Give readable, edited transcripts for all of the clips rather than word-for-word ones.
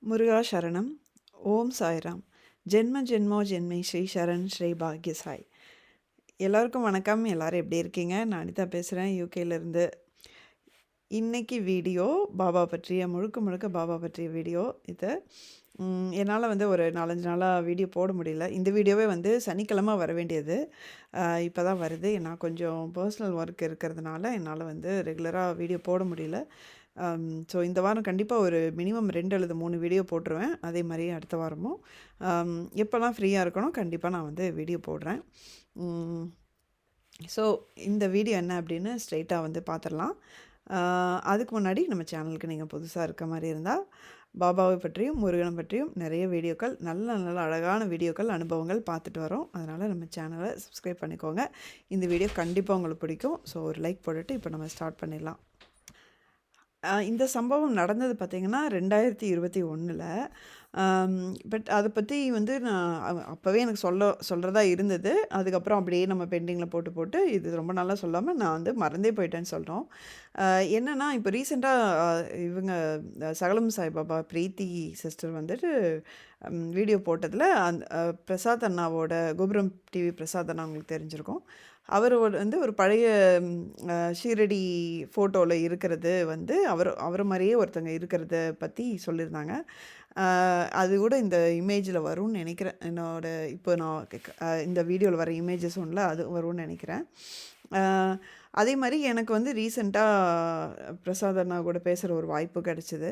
முருகா சரணம். ஓம் சாய்ராம். ஜென்ம ஜென்மோ ஜென்மை ஸ்ரீ சரண் ஸ்ரீ பாக்ய சாய். எல்லாருக்கும் வணக்கம். எல்லாரும் எப்படி இருக்கீங்க? நான் அனிதா பேசுகிறேன் யூகேலேருந்து. இன்னைக்கு வீடியோ பாபா பற்றிய முழுக்க பாபா பற்றிய வீடியோ இது. என்னால் வந்து ஒரு 4-5 நாளாக வீடியோ போட முடியல. இந்த வீடியோவே வந்து சனிக்கிழமை வர வேண்டியது இப்போ தான் வருது. நான் கொஞ்சம் பர்சனல் ஒர்க் இருக்கிறதுனால என்னால் வந்து ரெகுலராக வீடியோ போட முடியல. ஸோ இந்த வாரம் கண்டிப்பாக ஒரு மினிமம் 2 அல்லது 3 வீடியோ போட்டுருவேன். அதே மாதிரி அடுத்த வாரமும் எப்போல்லாம் ஃப்ரீயாக இருக்கணும் கண்டிப்பாக நான் வந்து வீடியோ போடுறேன். ஸோ இந்த வீடியோ என்ன அப்படின்னு ஸ்ட்ரெயிட்டாக வந்து பார்த்துடலாம். அதுக்கு முன்னாடி நம்ம சேனலுக்கு நீங்கள் புதுசாக இருக்க மாதிரி இருந்தால் பாபாவை பற்றியும் முருகனை பற்றியும் நிறைய வீடியோக்கள் நல்ல அழகான வீடியோக்கள் அனுபவங்கள் பார்த்துட்டு வரோம். அதனால் நம்ம சேனலை சப்ஸ்கிரைப் பண்ணிக்கோங்க. இந்த வீடியோ கண்டிப்பாக உங்களுக்கு பிடிக்கும். ஸோ ஒரு லைக் போட்டுட்டு இப்போ நம்ம ஸ்டார்ட் பண்ணிடலாம். இந்த சம்பவம் நடந்தது பார்த்திங்கன்னா 2021. பட் அதை பற்றி வந்து நான் அப்போவே எனக்கு சொல்கிறதா இருந்தது. அதுக்கப்புறம் அப்படியே நம்ம பெண்டிங்கில் போட்டு இது ரொம்ப நாளாக சொல்லாமல் நான் வந்து மறந்தே போயிட்டேன்னு சொல்கிறோம். என்னென்னா இப்போ ரீசெண்டாக இவங்க சகலம் சாய்பாபா பிரீத்தி சிஸ்டர் வந்துட்டு வீடியோ போட்டதில் பிரசாத் அண்ணாவோட கோபுரம் டிவி பிரசாத் அண்ணா அவங்களுக்கு தெரிஞ்சிருக்கும். அவர் வந்து ஒரு பழைய ஷீரடி ஃபோட்டோவில் இருக்கிறது வந்து அவரை மாதிரியே ஒருத்தங்க இருக்கிறத பற்றி சொல்லியிருந்தாங்க. அது கூட இந்த இமேஜில் வரும்னு நினைக்கிறேன். இப்போ நான் இந்த வீடியோவில் வர இமேஜஸ் ஒன்றில் அது வரும்னு நினைக்கிறேன். அதே மாதிரி எனக்கு வந்து ரீசெண்டாக பிரசாத் அண்ணா கூட பேசுகிற ஒரு வாய்ப்பு கிடச்சிது.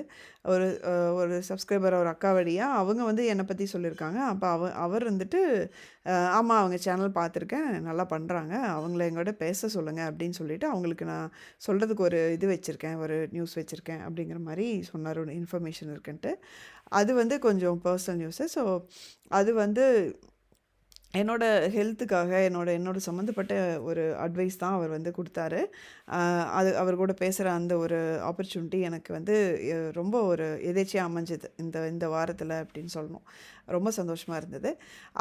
ஒரு சப்ஸ்கிரைபர் ஒரு அக்கா வழியாக அவங்க வந்து என்னை பற்றி சொல்லியிருக்காங்க. அப்போ அவர் வந்துட்டு ஆமாம் அவங்க சேனல் பார்த்துருக்கேன், நல்லா பண்ணுறாங்க, அவங்கள எங்களோட பேச சொல்லுங்கள் அப்படின்னு சொல்லிவிட்டு அவங்களுக்கு நான் சொல்கிறதுக்கு ஒரு இது வச்சுருக்கேன், ஒரு நியூஸ் வச்சுருக்கேன் அப்படிங்கிற மாதிரி சொன்னார். ஒரு இன்ஃபர்மேஷன் இருக்குன்ட்டு. அது வந்து கொஞ்சம் பர்சனல் நியூஸு. ஸோ அது வந்து என்னோடய ஹெல்த்துக்காக என்னோட சம்மந்தப்பட்ட ஒரு அட்வைஸ் தான் அவர் வந்து கொடுத்தாரு. அது அவர் கூட பேசுகிற அந்த ஒரு ஆப்பர்ச்சுனிட்டி எனக்கு வந்து ரொம்ப ஒரு எதேச்சியாக அமைஞ்சது இந்த வாரத்தில் அப்படின்னு சொல்லணும். ரொம்ப சந்தோஷமாக இருந்தது.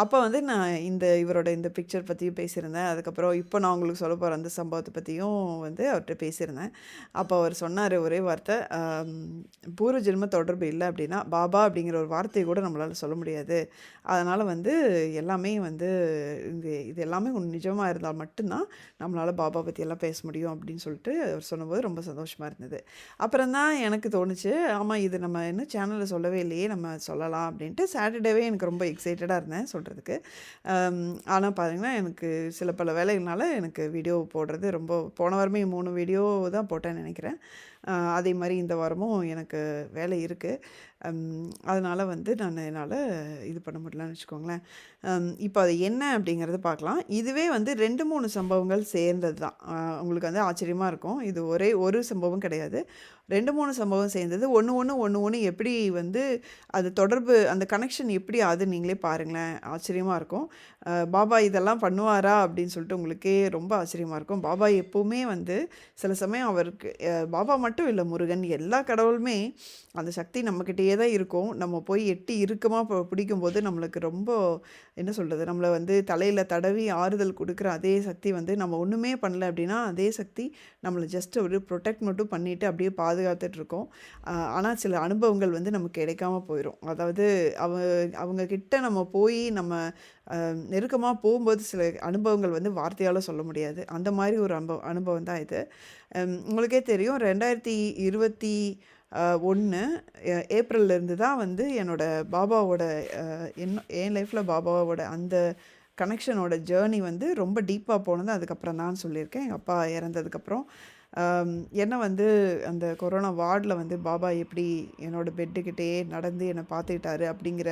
அப்போ வந்து நான் இவரோட இந்த பிக்சர் பற்றியும் பேசியிருந்தேன். அதுக்கப்புறம் இப்போ நான் உங்களுக்கு சொல்ல போகிற அந்த சம்பவத்தை பற்றியும் வந்து அவர்கிட்ட பேசியிருந்தேன். அப்போ அவர் சொன்னார் ஒரே வார்த்தை, பூர்வ ஜென்ம தொடர்பு இல்லை அப்படின்னா பாபா அப்படிங்கிற ஒரு வார்த்தையை கூட நம்மளால் சொல்ல முடியாது. அதனால் வந்து எல்லாமே வந்து இது எல்லாமே நிஜமாக இருந்தால் மட்டும்தான் நம்மளால் பாபா பற்றியெல்லாம் பேச முடியும் அப்படின்னு சொல்லிட்டு அவர் சொன்னபோது ரொம்ப சந்தோஷமாக இருந்தது. அப்புறம் தான் எனக்கு தோணுச்சு, ஆமாம் இது நம்ம இன்னும் சேனலில் சொல்லவே இல்லையே, நம்ம சொல்லலாம் அப்படின்ட்டு சாட்டர்டேவே எனக்கு ரொம்ப எக்ஸைட்டடாக இருந்தேன் சொல்கிறதுக்கு. ஆனால் பாருங்கன்னா எனக்கு சில பல வேலைகள்னால எனக்கு வீடியோ போடுறது ரொம்ப போன வாரமே 3 வீடியோ தான் போட்டேன்னு நினைக்கிறேன். அதே மாதிரி இந்த வாரமும் எனக்கு வேலை இருக்குது. அதனால் வந்து என்னால் இது பண்ண முடியலன்னு வச்சுக்கோங்களேன். இப்போ அது என்ன அப்படிங்கிறத பார்க்கலாம். இதுவே வந்து 2-3 சம்பவங்கள் சேர்ந்தது தான். உங்களுக்கு வந்து ஆச்சரியமாக இருக்கும். இது ஒரு சம்பவம் கிடையாது. 2-3 சம்பவம் சேர்ந்தது. ஒன்று எப்படி வந்து அது தொடர்பு அந்த கனெக்ஷன் எப்படி ஆகுது நீங்களே பாருங்களேன். ஆச்சரியமாக இருக்கும். பாபா இதெல்லாம் பண்ணுவாரா அப்படின்னு சொல்லிட்டு உங்களுக்கே ரொம்ப ஆச்சரியமாக இருக்கும். பாபா எப்போவுமே வந்து சில சமயம் அவருக்கு பாபா மட்டும் இல்லை, முருகன் எல்லா கடவுளுமே அந்த சக்தி நம்மக்கிட்டேயே தான் இருக்கும். நம்ம போய் எட்டி இறுக்கமாக பிடிக்கும்போது நம்மளுக்கு ரொம்ப என்ன சொல்கிறது, நம்மளை வந்து தலையில் தடவி ஆறுதல் கொடுக்குற அதே சக்தி வந்து நம்ம ஒன்றுமே பண்ணல அப்படின்னா அதே சக்தி நம்மளை ஜஸ்ட் ஒரு ப்ரொடெக்ட் மட்டும் பண்ணிவிட்டு அப்படியே பாதுகாத்துட்ருக்கோம். ஆனால் சில அனுபவங்கள் வந்து நமக்கு கிடைக்காம போயிடும். அதாவது அவங்கக்கிட்ட நம்ம போய் நம்ம நெருக்கமாக போகும்போது சில அனுபவங்கள் வந்து வார்த்தையால் சொல்ல முடியாது. அந்த மாதிரி ஒரு அனுபவம் தான் இது. உங்களுக்கே தெரியும் 2021 ஏப்ரல்லேருந்து தான் வந்து என்னோடய பாபாவோட என் லைஃப்பில் பாபாவோட அந்த கனெக்ஷனோட ஜேர்னி வந்து ரொம்ப டீப்பாக போனது அதுக்கப்புறம் தான் சொல்லியிருக்கேன். எங்கள் அப்பா இறந்ததுக்கப்புறம் என்னை வந்து அந்த கொரோனா வார்டில் வந்து பாபா எப்படி என்னோடய பெட்டுக்கிட்டேயே நடந்து என்னை பார்த்துக்கிட்டாரு அப்படிங்கிற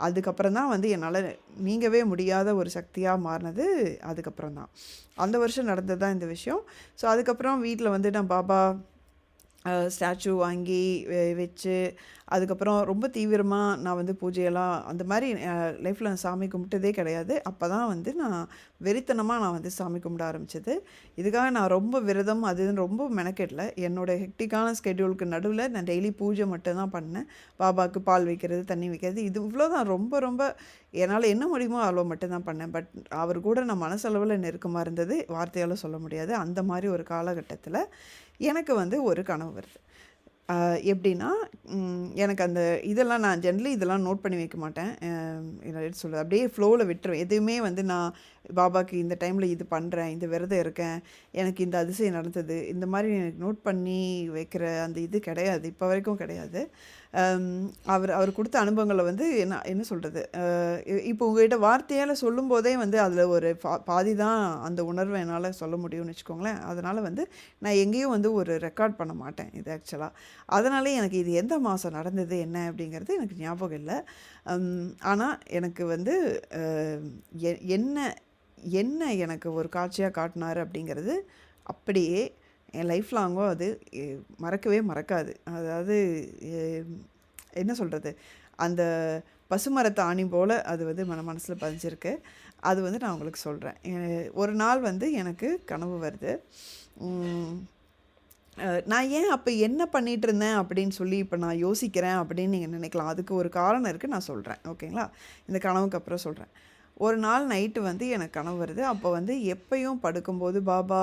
அதுக்கப்புறம் தான் வந்து என்னால் நீங்கவே முடியாத ஒரு சக்தியாக மாறினது அதுக்கப்புறம் தான். அந்த வருஷம் நடந்தது தான் இந்த விஷயம். ஸோ அதுக்கப்புறம் வீட்டில் வந்து நான் பாபா ஸ்டாச்சு வாங்கி வச்சு அதுக்கப்புறம் ரொம்ப தீவிரமாக நான் வந்து பூஜையெல்லாம் அந்த மாதிரி லைஃப்பில் நான் சாமி கும்பிட்டதே கிடையாது. அப்போ தான் வந்து நான் வெறித்தனமாக நான் வந்து சாமி கும்பிட ஆரம்பித்தது. இதுக்காக நான் ரொம்ப விரதம் அதுன்னு ரொம்ப மெனக்கெடல. என்னோடய ஹெக்டிக்கான ஸ்கெடியூலுக்கு நடுவில் நான் டெய்லி பூஜை மட்டும்தான் பண்ணேன். பாபாவுக்கு பால் வைக்கிறது, தண்ணி வைக்கிறது, இது இவ்வளோ தான். ரொம்ப என்னால் என்ன முடியுமோ அவ்வளோ மட்டும்தான் பண்ணேன். பட் அவர் கூட நான் மனசளவில் நெருக்கமாக இருந்தது வார்த்தையால் சொல்ல முடியாது. அந்த மாதிரி ஒரு காலகட்டத்தில் எனக்கு வந்து ஒரு கனவு வருது. எப்படின்னா, எனக்கு அந்த இதெல்லாம் நான் ஜெனரலி இதெல்லாம் நோட் பண்ணி வைக்க மாட்டேன். என்ன சொல்றது, அப்படியே ஃப்ளோவில் விட்டுருவேன். எதுவுமே வந்து நான் பாபாக்கு இந்த டைமில் இது பண்ணுறேன், இந்த விரதம் இருக்கேன், எனக்கு இந்த அதிசயம் நடந்தது, இந்த மாதிரி எனக்கு நோட் பண்ணி வைக்கிற அந்த இது கிடையாது. இப்போ வரைக்கும் கிடையாது. அவர் அவர் கொடுத்த அனுபவங்களை வந்து என்ன என்ன சொல்கிறது, இப்போ உங்கள்கிட்ட வார்த்தையால் சொல்லும்போதே வந்து அதில் ஒரு பாதி தான் அந்த உணர்வை என்னால் சொல்ல முடியும்னு வச்சுக்கோங்களேன். அதனால் வந்து நான் எங்கேயும் வந்து ஒரு ரெக்கார்ட் பண்ண மாட்டேன் இது ஆக்சுவலாக. அதனாலே எனக்கு இது எந்த மாதம் நடந்தது என்ன அப்படிங்கிறது எனக்கு ஞாபகம் இல்லை. ஆனால் எனக்கு வந்து என்ன என்ன எனக்கு ஒரு காட்சியாக காட்டினார் அப்படிங்கிறது அப்படியே என் லைஃப் லாங்கும் அது மறக்கவே மறக்காது. அதாவது என்ன சொல்கிறது, அந்த பசுமரத்து ஆணி போல் அது வந்து மனசில் பதிஞ்சிருக்கு. அது வந்து நான் உங்களுக்கு சொல்கிறேன். ஒரு நாள் வந்து எனக்கு கனவு வருது. நான் ஏன் அப்போ என்ன பண்ணிகிட்டு இருந்தேன் அப்படின்னு சொல்லி இப்போ நான் யோசிக்கிறேன் அப்படின்னு நீங்கள் நினைக்கலாம். அதுக்கு ஒரு காரணம் இருக்குது, நான் சொல்கிறேன். ஓகேங்களா? இந்த கனவுக்கு அப்புறம் சொல்கிறேன். ஒரு நாள் நைட்டு வந்து எனக்கு கனவு வருது. அப்போ வந்து எப்பயும் படுக்கும்போது பாபா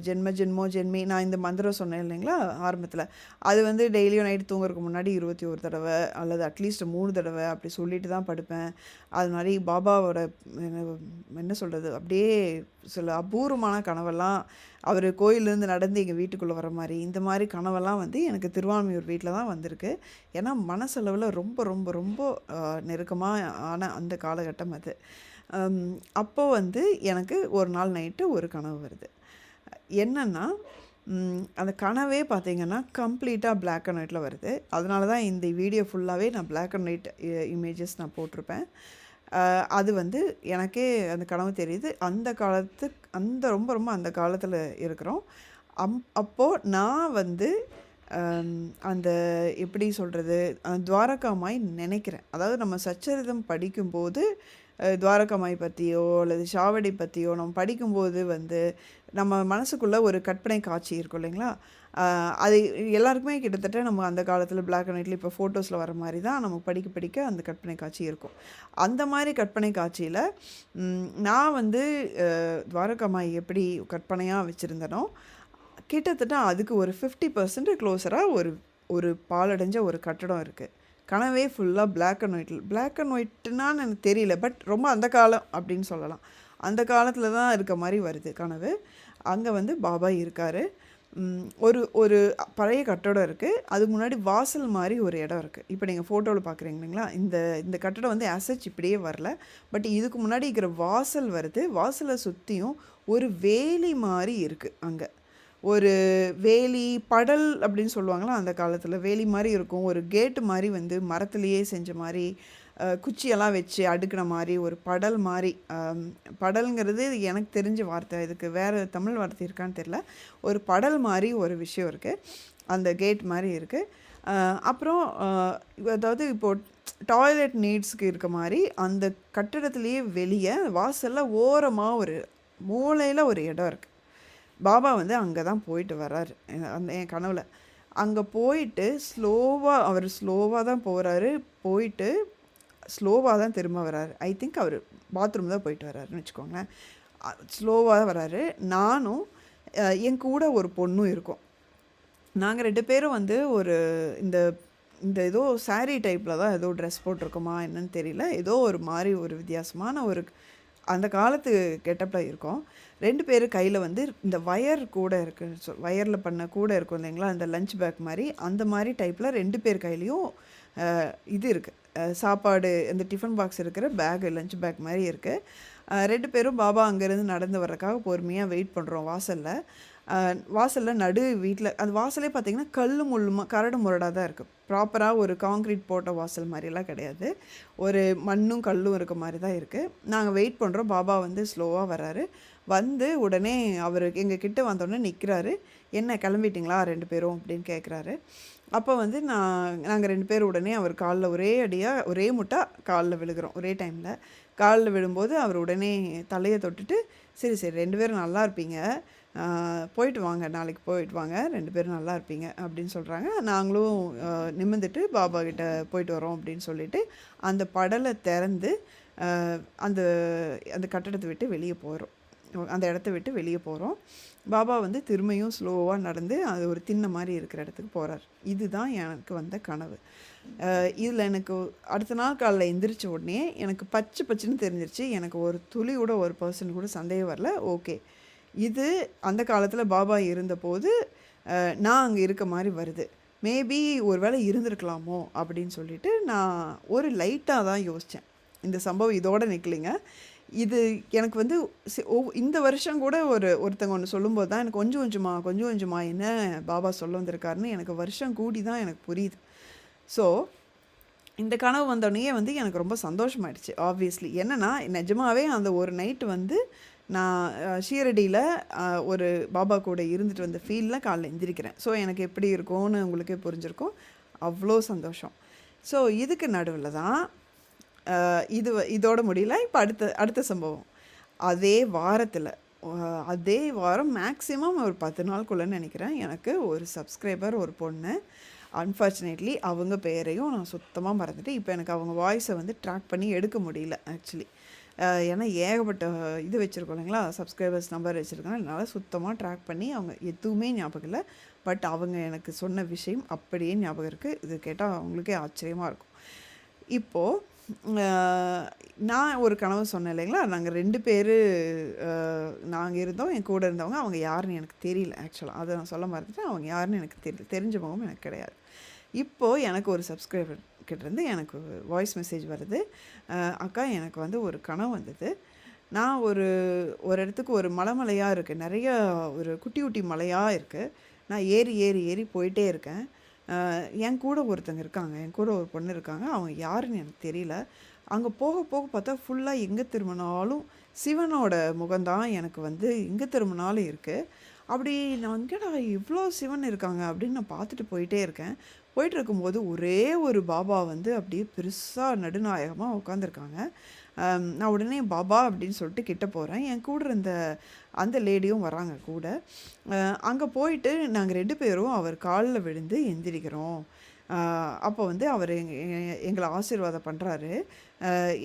ஜென்ம ஜென்மோ ஜென்மி, நான் இந்த மந்திரம் சொன்னேன் இல்லைங்களா ஆரம்பத்தில், அது வந்து டெய்லியும் நைட்டு தூங்குறதுக்கு முன்னாடி 21 தடவை அல்லது அட்லீஸ்ட் 3 தடவை அப்படி சொல்லிட்டு தான் படுப்பேன். அது மாதிரி பாபாவோட என்ன சொல்கிறது, அப்படியே சில அபூர்வமான கனவெல்லாம், அவர் கோயிலேருந்து நடந்து எங்கள் வீட்டுக்குள்ளே வர மாதிரி, இந்த மாதிரி கனவெல்லாம் வந்து எனக்கு திருவான்மியூர் வீட்டில் தான் வந்திருக்கு. ஏன்னா மனசளவில் ரொம்ப ரொம்ப ரொம்ப நெருக்கமாக ஆன அந்த காலகட்டம் அது. அப்போ வந்து எனக்கு ஒரு நாள் நைட்டு ஒரு கனவு வருது. என்னென்னா, அந்த கனவே பார்த்திங்கன்னா கம்ப்ளீட்டாக பிளாக் அண்ட் ஒயிட்டில் வருது. அதனால தான் இந்த வீடியோ ஃபுல்லாகவே நான் பிளாக் அண்ட் ஒயிட் இமேஜஸ் நான் போட்டிருப்பேன். அது வந்து எனக்கே அந்த கனவு தெரியுது. அந்த ரொம்ப ரொம்ப அந்த காலத்தில் இருக்கிறோம். அப்போது நான் வந்து அந்த எப்படி சொல்கிறது, துவாரகாமாய் நினைக்கிறேன். அதாவது நம்ம சச்சரிதம் படிக்கும்போது துவாரகாமாய் பற்றியோ அல்லது ஷாவடி பற்றியோ நம்ம படிக்கும்போது வந்து நம்ம மனசுக்குள்ளே ஒரு கற்பனை காட்சி இருக்கும் இல்லைங்களா? அது எல்லாருக்குமே கிட்டத்தட்ட நம்ம அந்த காலத்தில் பிளாக் அண்ட் ஒயிட்டில் இப்போ ஃபோட்டோஸில் வர மாதிரி தான் நமக்கு படிக்க படிக்க அந்த கற்பனை காட்சி இருக்கும். அந்த மாதிரி கற்பனை காட்சியில் நான் வந்து துவாரகாமாய் எப்படி கற்பனையாக வச்சுருந்தனோ கிட்டத்தட்ட அதுக்கு ஒரு 50% க்ளோஸராக ஒரு பாலடைஞ்ச ஒரு கட்டடம் இருக்குது. கனவே ஃபுல்லாக பிளாக் அண்ட் ஒயிட்னான்னு எனக்கு தெரியல, பட் ரொம்ப அந்த காலம் அப்படின்னு சொல்லலாம். அந்த காலத்தில் தான் இருக்க மாதிரி வருது கனவு. அங்கே வந்து பாபா இருக்கார். ஒரு பழைய கட்டடம் இருக்குது. அதுக்கு முன்னாடி வாசல் மாதிரி ஒரு இடம் இருக்குது. இப்போ நீங்கள் ஃபோட்டோவில் பார்க்குறீங்க இல்லைங்களா, இந்த கட்டடம் வந்து ஆசச் இப்படியே வரல, பட் இதுக்கு முன்னாடி இருக்கிற வாசல் வருது. வாசலை சுற்றியும் ஒரு வேலி மாதிரி இருக்குது. அங்கே ஒரு வேலி படல் அப்படின்னு சொல்லுவாங்களா, அந்த காலத்தில் வேலி மாதிரி இருக்கும். ஒரு கேட்டு மாதிரி வந்து மரத்துலேயே செஞ்ச மாதிரி, குச்சியெல்லாம் வச்சு அடுக்கின மாதிரி ஒரு படல் மாதிரி. படல்ங்கிறது எனக்கு தெரிஞ்ச வார்த்தை, இதுக்கு வேறு தமிழ் வார்த்தை இருக்கான்னு தெரில. ஒரு படல் மாதிரி ஒரு விஷயம் இருக்குது, அந்த கேட் மாதிரி இருக்குது. அப்புறம் அதாவது இப்போது டாய்லெட் நீட்ஸ்க்கு இருக்க மாதிரி அந்த கட்டிடத்துலேயே வெளியே வாசலில் ஓரமாக ஒரு மூலையில் ஒரு இடம் இருக்குது. பாபா வந்து அங்கே தான் போயிட்டு வர்றாரு அந்த என் கனவில். அங்கே போயிட்டு அவர் ஸ்லோவாக தான் போகிறாரு. போயிட்டு ஸ்லோவாக தான் திரும்ப வர்றாரு. ஐ திங்க் அவர் பாத்ரூம் தான் போயிட்டு வர்றாருன்னு வச்சுக்கோங்களேன். ஸ்லோவாக தான் வர்றாரு. நானும் என் கூட ஒரு பொண்ணும் இருக்கோம். நாங்கள் 2 பேரும் வந்து ஒரு இந்த இந்த ஏதோ சாரீ டைப்பில் தான் ஏதோ ட்ரெஸ் போட்டிருக்கோமா என்னன்னு தெரியல. ஏதோ ஒரு மாதிரி ஒரு வித்தியாசமான ஒரு அந்த காலத்து கெட்டப்பில் இருக்கோம். 2 பேர் கையில் வந்து இந்த வயர் கூட இருக்குது, வயரில் பண்ண கூட இருக்கும் இல்லைங்களா, அந்த லஞ்ச் பேக் மாதிரி, அந்த மாதிரி டைப்பில் 2 பேர் கையிலையும் இது இருக்குது, சாப்பாடு இந்த டிஃபன் பாக்ஸ் இருக்கிற பேகு, லஞ்ச் பேக் மாதிரி இருக்குது. 2 பேரும் பாபா அங்கேருந்து நடந்து வர்றதுக்காக பொறுமையாக வெயிட் பண்ணுறோம் வாசலில் நடு வீட்டில். அந்த வாசலே பார்த்திங்கன்னா கல் முள்ளுமா கரடு முரடாக தான் இருக்குது. ப்ராப்பராக ஒரு காங்க்ரீட் போட்ட வாசல் மாதிரிலாம் கிடையாது, ஒரு மண்ணும் கல்லும் இருக்க மாதிரி தான் இருக்குது. நாங்கள் வெயிட் பண்ணுறோம். பாபா வந்து ஸ்லோவாக வர்றாரு. வந்து உடனே அவர் எங்கள் கிட்டே வந்தோடனே நிற்கிறாரு. என்ன கிளம்பிட்டிங்களா 2 பேரும் அப்படின்னு கேட்குறாரு. அப்போ வந்து நாங்கள் 2 பேர் உடனே அவர் காலில் ஒரே அடியாக ஒரே முட்டா காலில் விழுகிறோம். ஒரே டைமில் காலில் விழும்போது அவர் உடனே தலையை தொட்டுட்டு, சரி 2 பேரும் நல்லா இருப்பீங்க, போயிட்டு வாங்க, நாளைக்கு போயிட்டு வாங்க, 2 பேரும் நல்லா இருப்பீங்க அப்படின்னு சொல்கிறாங்க. நாங்களும் நிமிர்ந்துட்டு பாபா கிட்ட போயிட்டு வரோம் அப்படின்னு சொல்லிட்டு அந்த படலை திறந்து அந்த அந்த கட்டடத்தை விட்டு வெளியே போகிறோம். அந்த இடத்த விட்டு வெளியே போகிறோம். பாபா வந்து திரும்பியும் ஸ்லோவாக நடந்து அது ஒரு திண்ணை மாதிரி இருக்கிற இடத்துக்கு போகிறார். இதுதான் எனக்கு வந்த கனவு. இதில் எனக்கு அடுத்த நாள் காலையில் எந்திரிச்ச உடனே எனக்கு பச்சை பச்சைன்னு தெரிஞ்சிருச்சு. எனக்கு ஒரு துளி கூட ஒரு பர்சன்ட் கூட சந்தேகம் வரல. ஓகே, இது அந்த காலத்தில் பாபா இருந்தபோது நான் அங்கே இருக்க மாதிரி வருது. மேபி ஒரு வேளை இருந்திருக்கலாமோ அப்படின்னு சொல்லிட்டு நான் ஒரு லைட்டாக தான் யோசித்தேன். இந்த சம்பவம் இதோடு நிற்கலைங்க. இது எனக்கு வந்து இந்த வருஷம் கூட ஒருத்தங்க ஒன்று சொல்லும்போது தான் எனக்கு கொஞ்சம் கொஞ்சமாக என்ன பாபா சொல்ல வந்திருக்காருன்னு எனக்கு வருஷம் கூடி தான் எனக்கு புரியுது. ஸோ இந்த கனவு வந்தோடனே வந்து எனக்கு ரொம்ப சந்தோஷமாயிடுச்சு. ஆப்வியஸ்லி என்னென்னா, நிஜமாகவே அந்த ஒரு நைட்டு வந்து நான் ஷீரடியில் ஒரு பாபா கூட இருந்துட்டு வந்த ஃபீலில் காலைல எந்திரிக்கிறேன். ஸோ எனக்கு எப்படி இருக்கும்னு உங்களுக்கே புரிஞ்சிருக்கும். அவ்வளோ சந்தோஷம். ஸோ இதுக்கு நடுவில் தான் இதோட முடியல. இப்போ அடுத்த சம்பவம். அதே வாரத்தில் அதே வாரம் மேக்ஸிமம் ஒரு 10 நாளுக்குள்ளேன்னு நினைக்கிறேன், எனக்கு ஒரு சப்ஸ்கிரைபர் ஒரு பொண்ணு. அன்ஃபார்ச்சுனேட்லி அவங்க பேரையும் நான் சுத்தமாக மறந்துட்டேன். இப்போ எனக்கு அவங்க வாய்ஸை வந்து ட்ராக் பண்ணி எடுக்க முடியல ஆக்சுவலி. ஏன்னா ஏகப்பட்ட இது வச்சுருக்கோம் இல்லைங்களா, சப்ஸ்கிரைபர்ஸ் நம்பர் வச்சுருக்கோம். அதனால் சுத்தமாக ட்ராக் பண்ணி அவங்க எதுவுமே ஞாபகம் இல்லை. பட் அவங்க எனக்கு சொன்ன விஷயம் அப்படியே ஞாபகம் இருக்குது. இது கேட்டால் அவங்களுக்கே ஆச்சரியமாக இருக்கும். இப்போது நான் ஒரு கனவு சொன்னேன் இல்லைங்களா, நாங்கள் 2 பேர் நாங்கள் இருந்தோம். என் கூட இருந்தவங்க அவங்க யாருன்னு எனக்கு தெரியல ஆக்சுவலாக. அதை நான் சொல்ல மறந்துட்டேன். அவங்க யாருன்னு எனக்கு தெரியல, தெரிஞ்சவங்களும் எனக்கு கிடையாது. இப்போது எனக்கு ஒரு சப்ஸ்கிரைபர் கிட்டேருந்து எனக்கு வாய்ஸ் மெசேஜ் வருது. அக்கா, எனக்கு வந்து ஒரு கனவு வந்தது. நான் ஒரு இடத்துக்கு ஒரு மலையாக இருக்குது, நிறைய ஒரு குட்டி குட்டி மலையாக இருக்குது. நான் ஏறி போயிட்டே இருக்கேன். என் கூட ஒருத்தங்க இருக்காங்க, என் கூட ஒரு பொண்ணு இருக்காங்க. அவங்க யாருன்னு எனக்கு தெரியல. அங்கே போக பார்த்தா ஃபுல்லாக எங்கே திரும்பினாலும் சிவனோட முகம்தான் எனக்கு வந்து எங்கே திரும்பினாலும் இருக்குது. அப்படி நான் எங்கடா இவ்வளோ சிவன் இருக்காங்க அப்படின்னு நான் பார்த்துட்டு போயிட்டே இருக்கேன். போயிட்டு இருக்கும்போது ஒரே ஒரு பாபா வந்து அப்படியே பெருசாக நடுநாயகமாக உட்காந்துருக்காங்க. நான் உடனே பாபா அப்படின்னு சொல்லிட்டு கிட்ட போகிறேன். என் கூட இருந்த அந்த லேடியும் வராங்க கூட. அங்கே போயிட்டு நாங்கள் 2 பேரும் அவர் காலில் விழுந்து எந்திரிக்கிறோம். அப்போ வந்து அவர் எங்களை ஆசீர்வாதம் பண்ணுறாரு.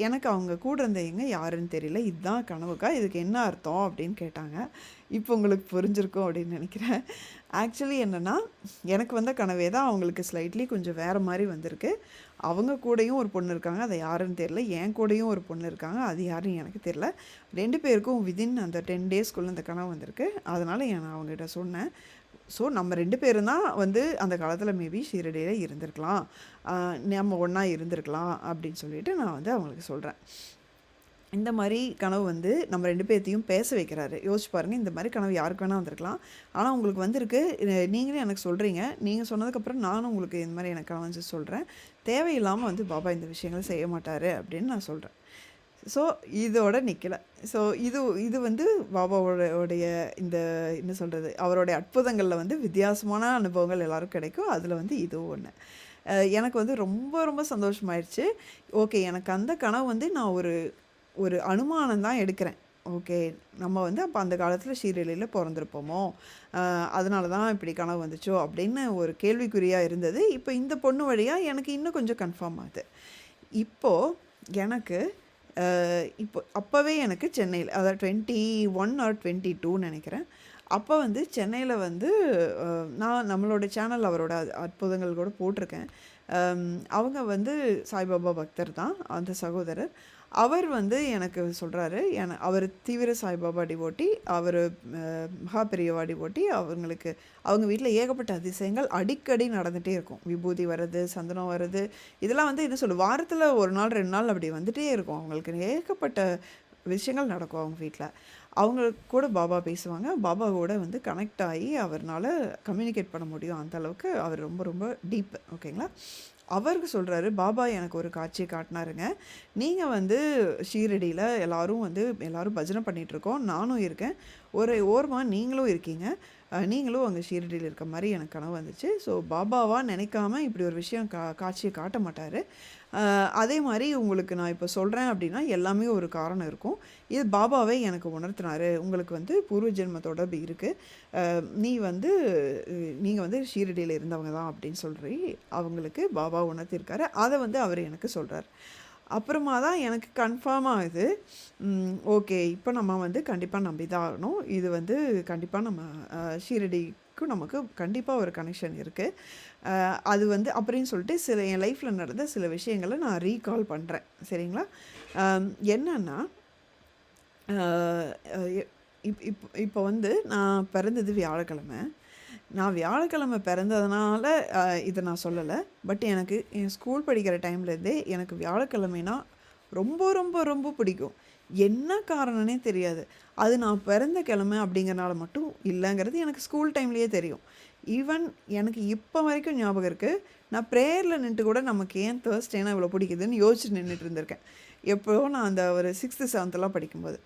எனக்கு அவங்க கூட இருந்தவங்க யாருன்னு தெரியல. இதுதான் கனவுக்கா, இதுக்கு என்ன அர்த்தம் அப்படின்னு கேட்டாங்க. இப்போ உங்களுக்கு புரிஞ்சிருக்கும் அப்படின்னு நினைக்கிறேன். ஆக்சுவலி என்னென்னா, எனக்கு வந்த கனவே தான் அவங்களுக்கு ஸ்லைட்லி கொஞ்சம் வேறு மாதிரி வந்திருக்கு. அவங்க கூடயும் ஒரு பொண்ணு இருக்காங்க, அது யாருன்னு தெரியல. என் கூடயும் ஒரு பொண்ணு இருக்காங்க, அது யாருன்னு எனக்கு தெரியல. 2 பேருக்கும் விதின் அந்த 10 டேஸ்க்குள்ளே அந்த கனவு வந்திருக்கு. அதனால் நான் அவங்ககிட்ட சொன்னேன். ஸோ நம்ம 2 பேரும் தான் வந்து அந்த காலத்தில் மேபி ஷீரடியில் இருந்திருக்கலாம், நம்ம ஒன்றா இருந்திருக்கலாம் அப்படின்னு சொல்லிட்டு நான் வந்து அவங்களுக்கு சொல்கிறேன். இந்த மாதிரி கனவு வந்து நம்ம 2 பேர்த்தையும் பேச வைக்கிறாரு. யோசிச்சு பாருங்கள், இந்த மாதிரி கனவு யாருக்கு வேணால் வந்திருக்கலாம். ஆனால் உங்களுக்கு வந்திருக்கு, நீங்களே எனக்கு சொல்கிறீங்க. நீங்கள் சொன்னதுக்கப்புறம் நானும் உங்களுக்கு இந்த மாதிரி எனக்கு கனவு வந்து சொல்கிறேன். தேவையில்லாமல் வந்து பாபா இந்த விஷயங்களை செய்ய மாட்டார் அப்படின்னு நான் சொல்கிறேன். ஸோ இதோட நிற்கலை. ஸோ இது வந்து பாபாவோடைய இந்த என்ன சொல்கிறது, அவருடைய அற்புதங்களில் வந்து வித்தியாசமான அனுபவங்கள் எல்லோரும் கிடைக்கும். அதில் வந்து இதுவும் ஒன்று. எனக்கு வந்து ரொம்ப ரொம்ப சந்தோஷமாயிடுச்சு. ஓகே, எனக்கு அந்த கனவு வந்து நான் ஒரு அனுமானம் தான் எடுக்கிறேன். ஓகே, நம்ம வந்து அப்போ அந்த காலத்தில் ஷீரடியில் பிறந்திருப்போமோ, அதனால தான் இப்படி கனவு வந்துச்சோ அப்படின்னு ஒரு கேள்விக்குறியாக இருந்தது. இப்போ இந்த பொண்ணு வழியாக எனக்கு இன்னும் கொஞ்சம் கன்ஃபார்ம் ஆகுது. இப்போது எனக்கு இப்போ அப்போவே எனக்கு சென்னையில், அதாவது 21 ஆர் 22 நினைக்கிறேன். அப்போ வந்து சென்னையில் வந்து நான் நம்மளோட சேனல் அவரோட அற்புதங்கள் கூட போட்டிருக்கேன். அவங்க வந்து சாய்பாபா பக்தர் தான் அந்த சகோதரர். அவர் வந்து எனக்கு சொல்கிறாரு, அவர் தீவிர சாய்பாபா டிவோட்டி, அவர் மகா பெரியவா டிவோட்டி. அவங்க வீட்டில் ஏகப்பட்ட அதிசயங்கள் அடிக்கடி நடந்துகிட்டே இருக்கும். விபூதி வர்றது, சந்தனம் வர்றது, இதெல்லாம் வந்து என்ன சொல்ல, வாரத்தில் 1 நாள் 2 நாள் அப்படி வந்துகிட்டே இருக்கும். அவங்களுக்கு ஏகப்பட்ட விஷயங்கள் நடக்கும் அவங்க வீட்டில். அவங்க கூட பாபா பேசுவாங்க. பாபா கூட வந்து கனெக்ட் ஆகி அவர்னால் கம்யூனிகேட் பண்ண முடியும். அந்தளவுக்கு அவர் ரொம்ப ரொம்ப டீப். ஓகேங்களா? அவருக்கு சொல்கிறாரு, பாபா எனக்கு ஒரு காட்சியை காட்டினாருங்க. நீங்கள் வந்து ஷீரடியில் எல்லோரும் பஜனை பண்ணிகிட்ருக்கோம், நானும் இருக்கேன். ஒரு ஓரமாக நீங்களும் இருக்கீங்க. நீங்களும் அங்கே ஷீரடியில் இருக்க மாதிரி எனக்கு கனவு வந்துச்சு. ஸோ பாபாவாக நினைக்காம இப்படி ஒரு விஷயம் காட்சியை காட்ட மாட்டார். அதே மாதிரி உங்களுக்கு நான் இப்போ சொல்கிறேன் அப்படின்னா எல்லாமே ஒரு காரணம் இருக்கும். இது பாபாவே எனக்கு உணர்த்தினார். உங்களுக்கு வந்து பூர்வ ஜென்ம தொடர்பு இருக்குது, நீங்கள் வந்து ஷீரடியில் இருந்தவங்க தான் அப்படின்னு சொல்லி அவங்களுக்கு பாபா உணர்த்திருக்காரு. அதை வந்து அவர் எனக்கு சொல்கிறார். அப்புறமா தான் எனக்கு கன்ஃபார்ம் ஆகுது. ஓகே, இப்போ நம்ம வந்து கண்டிப்பா நம்பி தான் ஆகணும். இது வந்து கண்டிப்பா நம்ம ஷீரடிக்கும் நமக்கு கண்டிப்பா ஒரு கனெக்ஷன் இருக்கு. அது வந்து அப்படின்னு சொல்லிட்டு என் லைஃப்ல நடந்த சில விஷயங்கள நான் ரீகால் பண்றேன். சரிங்களா? என்னன்னா, அ அ எ இப் இப் இப்போ வந்து நான் பிறந்தது வியாழக்கிழமை. நான் வியாழக்கிழமை பிறந்ததுனால இத நான் சொல்லல. பட் எனக்கு என் ஸ்கூல் படிக்கிற டைம்லேருந்தே எனக்கு வியாழக்கிழமைனா ரொம்ப, ரொம்ப, ரொம்ப பிடிக்கும். என்ன காரணம்னே தெரியாது. அது நான் பிறந்த கிழமை அப்படிங்கிறனால மட்டும் இல்லங்கிறது எனக்கு ஸ்கூல் டைம்லேயே தெரியும். ஈவன் எனக்கு இப்போ வரைக்கும் ஞாபகம் இருக்கு. நான் ப்ரேயர்ல நின்னுட்டு கூட நமக்கு ஏன் தேர்ஸ்டேனா இவ்வளோ பிடிக்குதுன்னு யோசிச்சு நின்னுட்டு இருந்திருக்கேன். எப்போ நான் அந்த ஒரு 6த், 7த்லாம் படிக்கும்போது.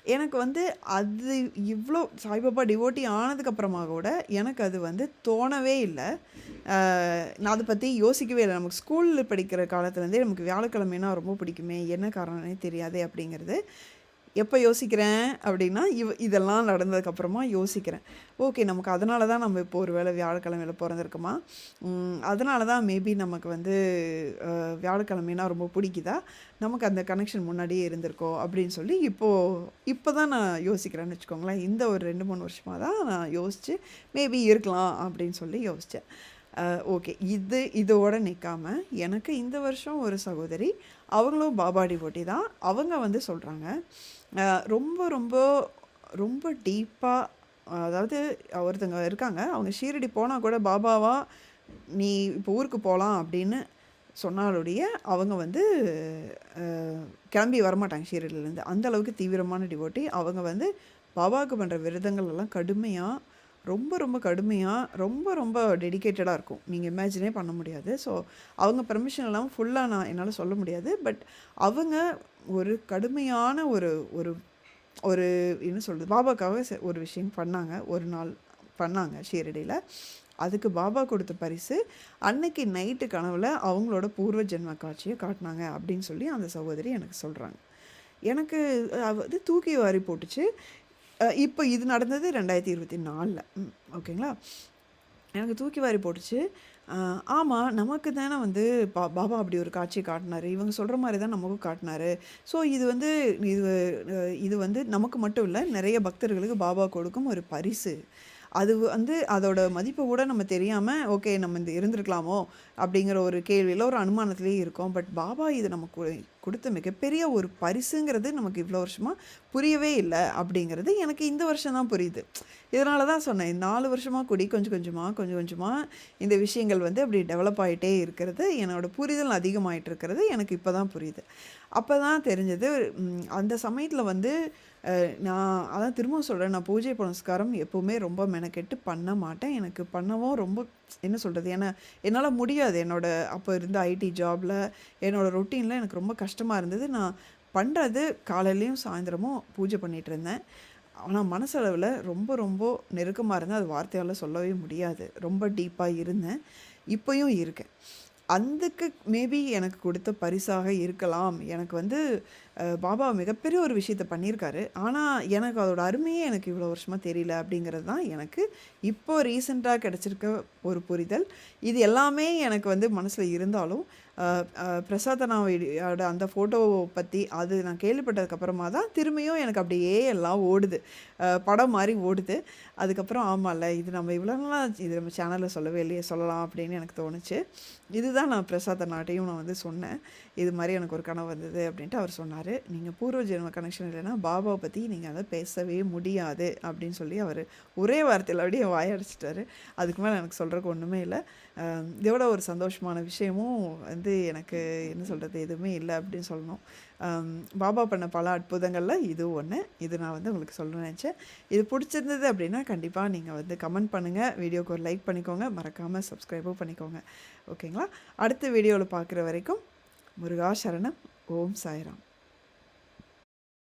எனக்கு வந்து அது இவ்ளோ சாய்பாபா டிவோட்டி ஆனதுக்கப்புறமா கூட எனக்கு அது வந்து தோணவே இல்ல. நான் அத பத்தி யோசிக்கவே இல்ல. நமக்கு ஸ்கூல்ல படிக்கிற காலத்துலேருந்தே நமக்கு வியாழக்கிழமைனா ரொம்ப பிடிக்குமே, என்ன காரணம்னே தெரியாதே அப்படிங்கிறது. எப்போ யோசிக்கிறேன் அப்படின்னா, இதெல்லாம் நடந்ததுக்கப்புறமா யோசிக்கிறேன். ஓகே, நமக்கு அதனால தான் நம்ம இப்போ ஒரு வேளை வியாழக்கிழமையில பொறந்திருக்கோமா? அதனால தான் மேபி நமக்கு வந்து வியாழக்கிழமைனா ரொம்ப பிடிக்குதா? நமக்கு அந்த கனெக்ஷன் முன்னாடியே இருந்திருக்கோ அப்படின்னு சொல்லி இப்போ தான் நான் யோசிக்கிறேன்னு வச்சுக்கோங்களேன். இந்த ஒரு 2, 3 வருஷமா தான் நான் யோசிச்சு மேபி இருக்கலாம் அப்படின்னு சொல்லி யோசிச்சேன். ஓகே. இதோட நிக்காம, எனக்கு இந்த வருஷம் ஒரு சகோதரி, அவங்களும் பாபா டிவோட்டி தான். அவங்க வந்து சொல்றாங்க, அ ரொம்ப ரொம்ப ரொம்ப டீப்பா, அதாவது ஒருத்தங்க இருக்காங்க. அவங்க ஷீரடி போனா கூட பாபாவா, "நீ இப்போ ஊருக்கு போலாம்" அப்படின்னு சொன்னாலொழிய, அவங்க வந்து அ கிளம்பி வரமாட்டாங்க ஷீரடிலேருந்து. அந்த அளவுக்கு தீவிரமான டிவோட்டி. அவங்க வந்து பாபாவுக்கு பண்ற விரதங்கள் எல்லாம் கடுமையா, ரொம்ப ரொம்ப கடுமையா, ரொம்ப ரொம்ப டெடிகேட்டடா இருக்கும். நீங்க இமேஜினே பண்ண முடியாது. ஸோ, அவங்க பெர்மிஷன் இல்லாம ஃபுல்லா என்னால சொல்ல முடியாது. பட் அவங்க ஒரு கடுமையான ஒரு ஒரு ஒரு என்ன சொல்றது? பாபாக்காக ஒரு விஷயம் பண்ணாங்க. ஒரு நாள் பண்ணாங்க ஷீரடில. அதுக்கு பாபா கொடுத்த பரிசு, அன்னைக்கு நைட்டு கனவுல அவங்களோட பூர்வ ஜென்ம காட்சிய காட்டுனாங்க அப்படின்னு சொல்லி அந்த சகோதரி எனக்கு சொல்றாங்க. எனக்கு அது தூக்கி வாரி போட்டுச்சு. இப்போ இது நடந்தது 2024ல. ஓகேங்களா? எனக்கு தூக்கி வாரி போட்டுச்சு. அ ஆமா, நமக்கு தானே வந்து பாபா அப்படி ஒரு காட்சி காட்டுனாரு. இவங்க சொல்ற மாரி தான் நமக்கும் காட்டுனாரு. ஸோ இது வந்து இது இது வந்து நமக்கு மட்டும் இல்ல, நெறைய பக்தர்களுக்கு பாபா கொடுக்கும் ஒரு பரிசு. அது வந்து அதோட மதிப்ப கூட நம்ம தெரியாம, ஓகே நம்ம இந்த இருந்திருக்கலாமோ! அப்படிங்கிற ஒரு கேள்வியில, ஒரு அனுமானத்திலேயே இருக்கோம். பட் பாபா இது நமக்கு குடுத்த மிகப்பெரிய ஒரு பரிசுங்கிறது நமக்கு இவ்வளோ வருஷமா புரியவே இல்ல, அப்படிங்கிறது எனக்கு இந்த வருஷம் தான் புரியுது. இதனால தான் சொன்னேன். 4 வருஷமா கூடி கொஞ்சம் கொஞ்சமா, கொஞ்சம் கொஞ்சமா இந்த விஷயங்கள் வந்து அப்படி டெவலப் ஆயிட்டே இருக்கிறது, என்னோட புரிதல் அதிகமாயிட்டு இருக்கிறது எனக்கு இப்ப தான் புரியுது. அப்ப தான் தெரிஞ்சது. அந்த சமயத்தில வந்து நான் அதான் திரும்பவும் சொல்றேன். நான் பூஜை புனஸ்காரம் எப்பவுமே ரொம்ப மெனக்கெட்டு பண்ண மாட்டேன். எனக்கு பண்ணவும் ரொம்ப என்ன சொல்றது? என்னால முடியாது. என்னோட அப்போ இருந்த ஐடி ஜாப்ல, என்னோட ரொட்டீன்ல எனக்கு ரொம்ப கஷ்டமா இருந்தது. நான் பண்றது காலையிலயும், சாயந்தரமும் பூஜை பண்ணிட்டுருந்தேன். ஆனா மனசளவுல ரொம்ப ரொம்ப நெருக்கமா இருந்தேன். அது வார்த்தையால சொல்லவே முடியாது. ரொம்ப டீப்பா இருந்தேன். இப்பயும் இருக்கேன். அதுக்கு மேபி எனக்கு கொடுத்த பரிசாக இருக்கலாம். எனக்கு வந்து பாபா மிகப்பெரிய ஒரு விஷயத்த பண்ணியிருக்காரு. ஆனா, எனக்கு அதோட அருமையே எனக்கு இவ்வளோ வருஷமா தெரியல அப்படிங்கிறது தான் எனக்கு இப்போ ரீசென்ட்டா கிடைச்சிருக்க ஒரு புரிதல். இது எல்லாமே எனக்கு வந்து மனசுல இருந்தாலும், அ அ பிரசாத் அண்ணாவோட அந்த ஃபோட்டோவ பத்தி அது நான் கேள்விப்பட்டதுக்கு அப்புறமா தான் திரும்பியும் எனக்கு அப்படியே எல்லாம் ஓடுது. படம் மாரி ஓடுது. அதுக்கப்புறம் ஆமால்ல, இது நம்ம இவ்வளோ நாளா இது நம்ம சேனல்ல சொல்லவே இல்லையே, சொல்லலாம் அப்படின்னு எனக்கு தோணுச்சு. இதுதான் நான் பிரசாத் அண்ணாட்டயும் நான் வந்து சொன்னேன். இது மாரி எனக்கு ஒரு கனவு வந்தது அப்படின்ட்டு அவர் சொன்னாரு. "நீங்க பூர்வ ஜென்ம கனெக்ஷன் இல்லைன்னா, பாபாவ பத்தி நீங்க அத பேசவே முடியாது" அப்படின்னு சொல்லி அவரு ஒரே வார்த்தையில அப்படியே வாய அடைச்சுட்டாரு. அதுக்கு மேல எனக்கு சொல்றதுக்கு ஒண்ணுமே இல்ல. இதோட ஒரு சந்தோஷமான விஷயமும் வந்து எனக்கு என்ன சொல்றது? எதுவுமே இல்ல அப்படின்னு சொல்லணும். அம் பாபா பண்ண பல அற்புதங்கள்ல இது ஒண்ணு. இது நான் வந்து உங்களுக்கு சொல்லணும்னு நெனச்சேன். இது புடிச்சிருந்தது அப்படின்னா, கண்டிப்பா நீங்க வந்து கமெண்ட் பண்ணுங்க. வீடியோக்கு ஒரு லைக் பண்ணிக்கோங்க. மறக்காம சப்ஸ்கிரைபும் பண்ணிக்கோங்க. ஓகேங்களா? அடுத்த வீடியோல பார்க்குற வரைக்கும் முருகா சரணம். ஓம் சாய்ராம்.